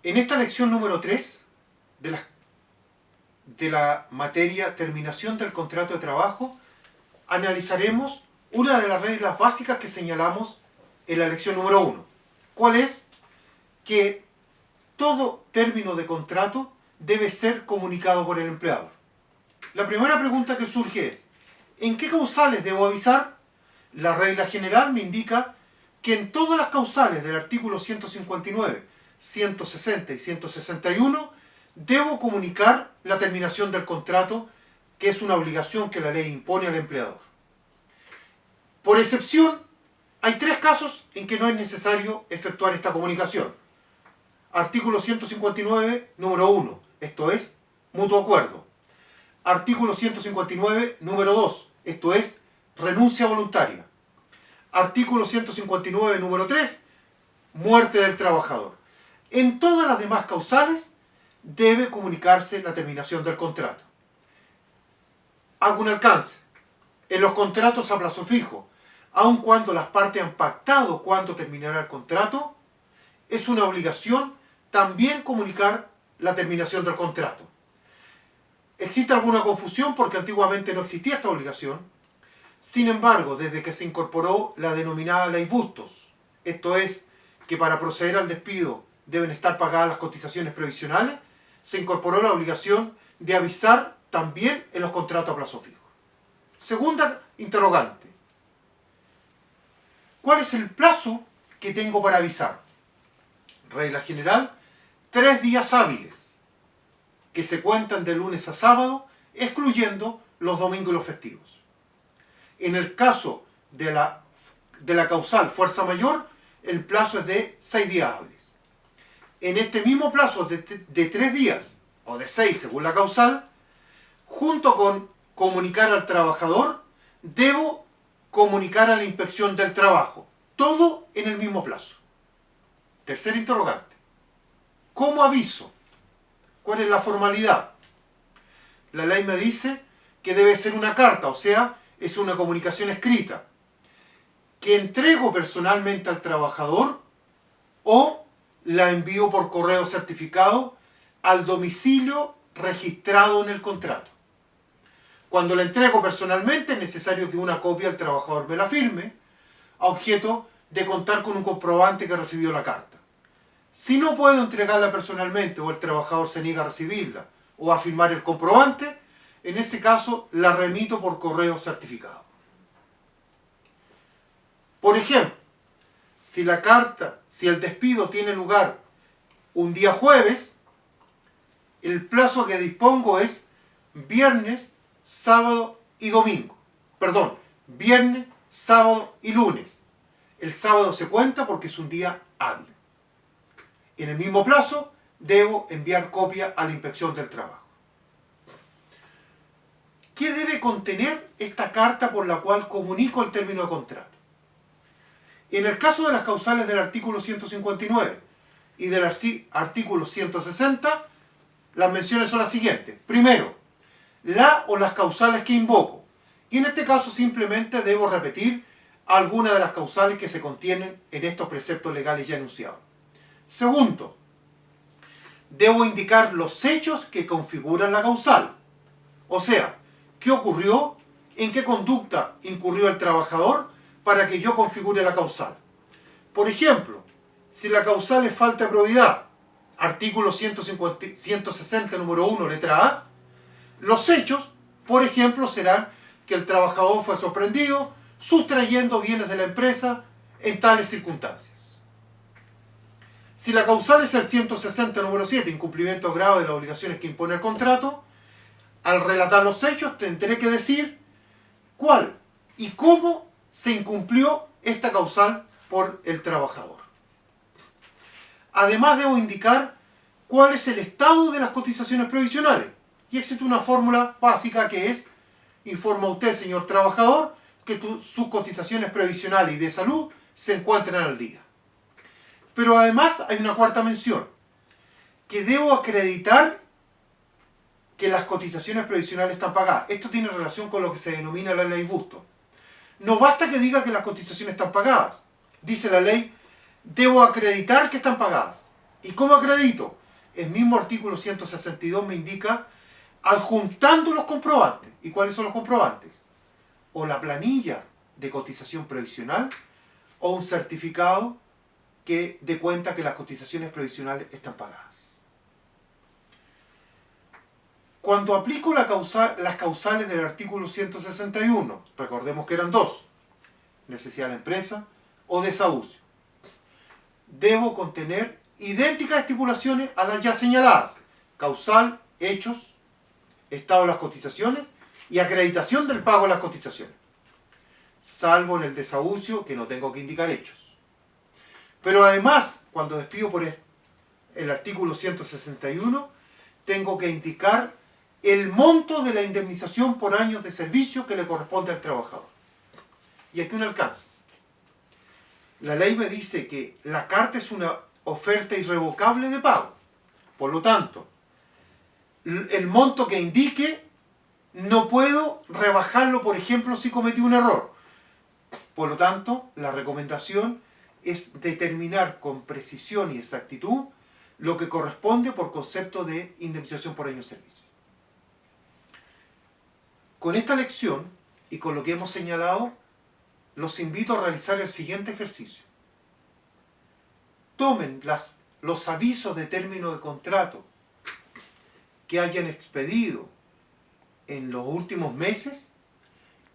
En esta lección número 3 de la materia terminación del contrato de trabajo, analizaremos una de las reglas básicas que señalamos en la lección número 1. ¿Cuál es? Que todo término de contrato debe ser comunicado por el empleador. La primera pregunta que surge es, ¿en qué causales debo avisar? La regla general me indica que en todas las causales del artículo 159, 160 y 161 debo comunicar la terminación del contrato, que es una obligación que la ley impone al empleador. Por excepción, hay 3 casos en que no es necesario efectuar esta comunicación. Artículo 159, número 1, esto es, mutuo acuerdo. Artículo 159, número 2, esto es, renuncia voluntaria. Artículo 159, número 3, muerte del trabajador. En todas las demás causales debe comunicarse la terminación del contrato. Hago un alcance. En los contratos a plazo fijo, aun cuando las partes han pactado cuándo terminará el contrato, es una obligación también comunicar la terminación del contrato. ¿Existe alguna confusión? Porque antiguamente no existía esta obligación. Sin embargo, desde que se incorporó la denominada ley Bustos, esto es, que para proceder al despido deben estar pagadas las cotizaciones previsionales, se incorporó la obligación de avisar también en los contratos a plazo fijo. Segunda interrogante. ¿Cuál es el plazo que tengo para avisar? Regla general, 3 días hábiles, que se cuentan de lunes a sábado, excluyendo los domingos y los festivos. En el caso de la causal fuerza mayor, el plazo es de 6 días hábiles. En este mismo plazo de 3 días, o de 6 según la causal, junto con comunicar al trabajador, debo comunicar a la inspección del trabajo. Todo en el mismo plazo. Tercer interrogante. ¿Cómo aviso? ¿Cuál es la formalidad? La ley me dice que debe ser una carta, o sea, es una comunicación escrita, que entrego personalmente al trabajador o la envío por correo certificado al domicilio registrado en el contrato. Cuando la entrego personalmente es necesario que una copia el trabajador me la firme, a objeto de contar con un comprobante que recibió la carta. Si no puedo entregarla personalmente o el trabajador se niega a recibirla o a firmar el comprobante, en ese caso la remito por correo certificado. Por ejemplo, si el despido tiene lugar un día jueves, el plazo que dispongo es viernes, sábado y domingo. Perdón, viernes, sábado y lunes. El sábado se cuenta porque es un día hábil. En el mismo plazo, debo enviar copia a la inspección del trabajo. ¿Qué debe contener esta carta por la cual comunico el término de contrato? En el caso de las causales del artículo 159 y del artículo 160, las menciones son las siguientes. Primero, la o las causales que invoco. Y en este caso simplemente debo repetir algunas de las causales que se contienen en estos preceptos legales ya enunciados. Segundo, debo indicar los hechos que configuran la causal. O sea, ¿qué ocurrió? ¿En qué conducta incurrió el trabajador para que yo configure la causal? Por ejemplo, si la causal es falta de probidad, artículo 160, número 1, letra A, los hechos, por ejemplo, serán que el trabajador fue sorprendido sustrayendo bienes de la empresa en tales circunstancias. Si la causal es el 160, número 7, incumplimiento grave de las obligaciones que impone el contrato, al relatar los hechos tendré que decir cuál y cómo se incumplió esta causal por el trabajador. Además debo indicar cuál es el estado de las cotizaciones previsionales. Y existe una fórmula básica que es: informa usted, señor trabajador, que sus cotizaciones previsionales y de salud se encuentran al día. Pero además hay una cuarta mención, que debo acreditar que las cotizaciones previsionales están pagadas. Esto tiene relación con lo que se denomina la ley Bustos. No basta que diga que las cotizaciones están pagadas. Dice la ley, debo acreditar que están pagadas. ¿Y cómo acredito? El mismo artículo 162 me indica adjuntando los comprobantes. ¿Y cuáles son los comprobantes? O la planilla de cotización previsional o un certificado que dé cuenta que las cotizaciones previsionales están pagadas. Cuando aplico las causales del artículo 161, recordemos que eran dos, necesidad de la empresa o desahucio, debo contener idénticas estipulaciones a las ya señaladas: causal, hechos, estado de las cotizaciones y acreditación del pago de las cotizaciones, salvo en el desahucio, que no tengo que indicar hechos. Pero además, cuando despido por el artículo 161, tengo que indicar el monto de la indemnización por años de servicio que le corresponde al trabajador. Y aquí un alcance. La ley me dice que la carta es una oferta irrevocable de pago. Por lo tanto, el monto que indique no puedo rebajarlo, por ejemplo, si cometí un error. Por lo tanto, la recomendación es determinar con precisión y exactitud lo que corresponde por concepto de indemnización por año de servicio. Con esta lección y con lo que hemos señalado, los invito a realizar el siguiente ejercicio. Tomen los avisos de término de contrato que hayan expedido en los últimos meses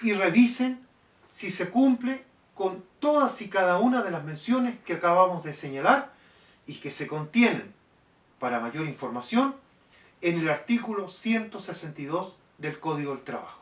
y revisen si se cumple con todas y cada una de las menciones que acabamos de señalar y que se contienen, para mayor información, en el artículo 162 del Código del Trabajo.